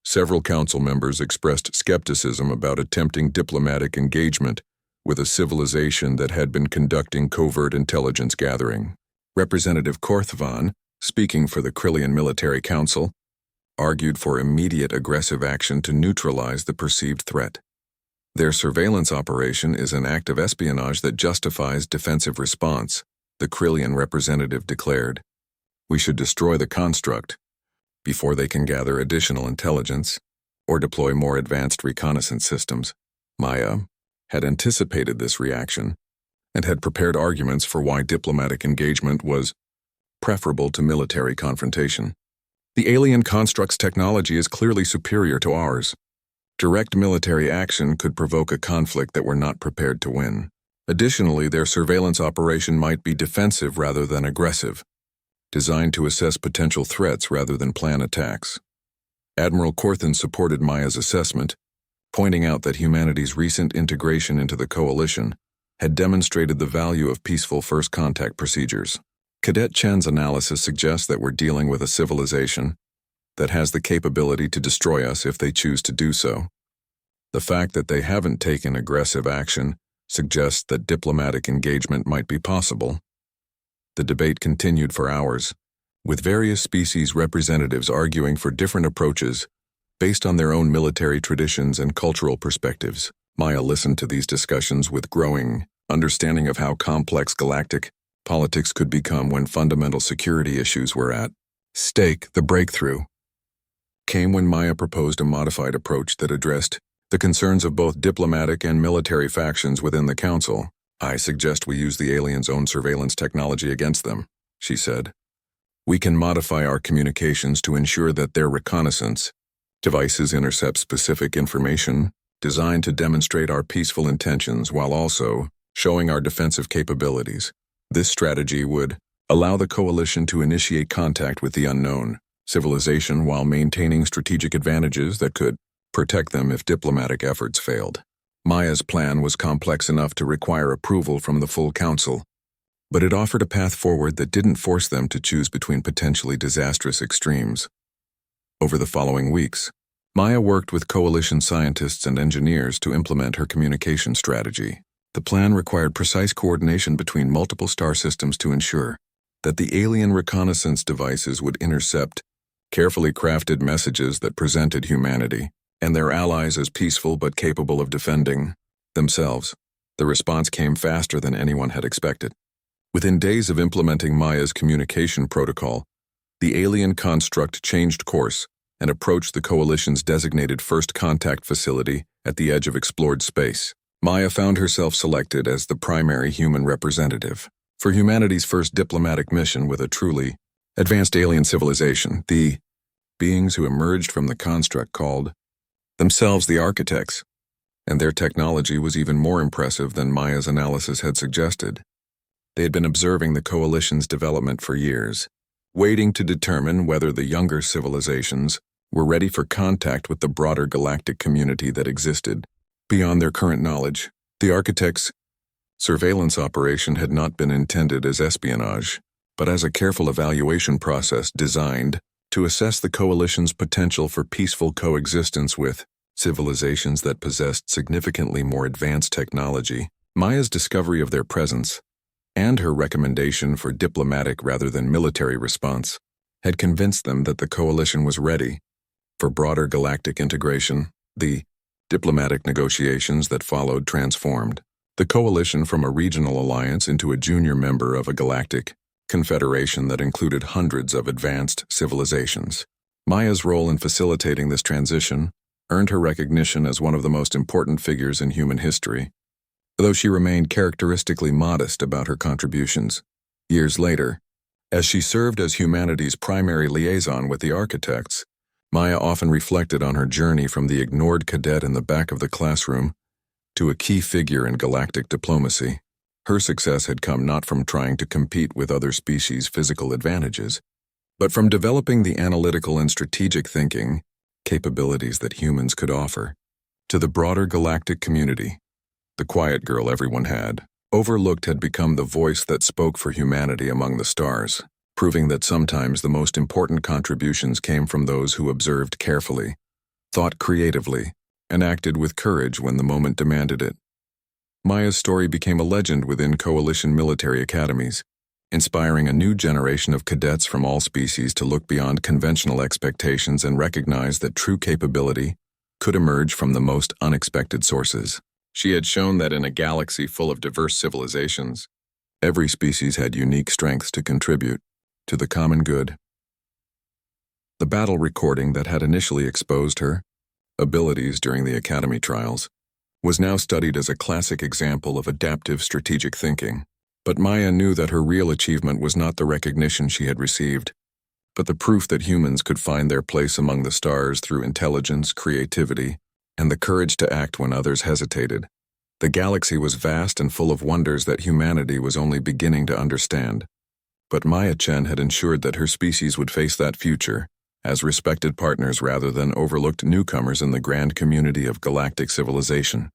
Several council members expressed skepticism about attempting diplomatic engagement with a civilization that had been conducting covert intelligence gathering. Representative Korthvan, speaking for the Krillian Military Council, argued for immediate aggressive action to neutralize the perceived threat. Their surveillance operation is an act of espionage that justifies defensive response, the Krillian representative declared. We should destroy the construct before they can gather additional intelligence or deploy more advanced reconnaissance systems. Maya had anticipated this reaction and had prepared arguments for why diplomatic engagement was preferable to military confrontation. The alien construct's technology is clearly superior to ours. Direct military action could provoke a conflict that we're not prepared to win. Additionally, their surveillance operation might be defensive rather than aggressive, designed to assess potential threats rather than plan attacks. Admiral Corthan supported Maya's assessment, pointing out that humanity's recent integration into the coalition had demonstrated the value of peaceful first contact procedures. Cadet Chen's analysis suggests that we're dealing with a civilization that has the capability to destroy us if they choose to do so. The fact that they haven't taken aggressive action suggests that diplomatic engagement might be possible. The debate continued for hours, with various species representatives arguing for different approaches based on their own military traditions and cultural perspectives. Maya listened to these discussions with growing understanding of how complex galactic politics could become when fundamental security issues were at stake. The breakthrough came when Maya proposed a modified approach that addressed the concerns of both diplomatic and military factions within the Council. I suggest we use the aliens' own surveillance technology against them, she said. We can modify our communications to ensure that their reconnaissance devices intercept specific information designed to demonstrate our peaceful intentions while also showing our defensive capabilities. This strategy would allow the coalition to initiate contact with the unknown civilization while maintaining strategic advantages that could protect them if diplomatic efforts failed. Maya's plan was complex enough to require approval from the full council, but it offered a path forward that didn't force them to choose between potentially disastrous extremes. Over the following weeks, Maya worked with coalition scientists and engineers to implement her communication strategy. The plan required precise coordination between multiple star systems to ensure that the alien reconnaissance devices would intercept carefully crafted messages that presented humanity and their allies as peaceful but capable of defending themselves. The response came faster than anyone had expected. Within days of implementing Maya's communication protocol, the alien construct changed course and approached the coalition's designated first contact facility at the edge of explored space. Maya found herself selected as the primary human representative for humanity's first diplomatic mission with a truly advanced alien civilization. The beings who emerged from the construct called themselves the architects, and their technology was even more impressive than Maya's analysis had suggested. They had been observing the coalition's development for years, waiting to determine whether the younger civilizations were ready for contact with the broader galactic community that existed beyond their current knowledge. The architects' surveillance operation had not been intended as espionage, but as a careful evaluation process designed to assess the coalition's potential for peaceful coexistence with civilizations that possessed significantly more advanced technology. Maya's discovery of their presence and her recommendation for diplomatic rather than military response had convinced them that the coalition was ready for broader galactic integration. The diplomatic negotiations that followed transformed the coalition from a regional alliance into a junior member of a galactic confederation that included hundreds of advanced civilizations. Maya's role in facilitating this transition earned her recognition as one of the most important figures in human history, though she remained characteristically modest about her contributions. Years later, as she served as humanity's primary liaison with the architects, Maya often reflected on her journey from the ignored cadet in the back of the classroom to a key figure in galactic diplomacy. Her success had come not from trying to compete with other species' physical advantages, but from developing the analytical and strategic thinking capabilities that humans could offer to the broader galactic community. The quiet girl everyone had overlooked had become the voice that spoke for humanity among the stars, proving that sometimes the most important contributions came from those who observed carefully, thought creatively, and acted with courage when the moment demanded it. Maya's story became a legend within coalition military academies, inspiring a new generation of cadets from all species to look beyond conventional expectations and recognize that true capability could emerge from the most unexpected sources. She had shown that in a galaxy full of diverse civilizations, Every species had unique strengths to contribute to the common good. The battle recording that had initially exposed her abilities during the Academy trials was now studied as a classic example of adaptive strategic thinking. But Maya knew that her real achievement was not the recognition she had received, but the proof that humans could find their place among the stars through intelligence, creativity, and the courage to act when others hesitated. The galaxy was vast and full of wonders that humanity was only beginning to understand. But Maya Chen had ensured that her species would face that future as respected partners rather than overlooked newcomers in the grand community of galactic civilization.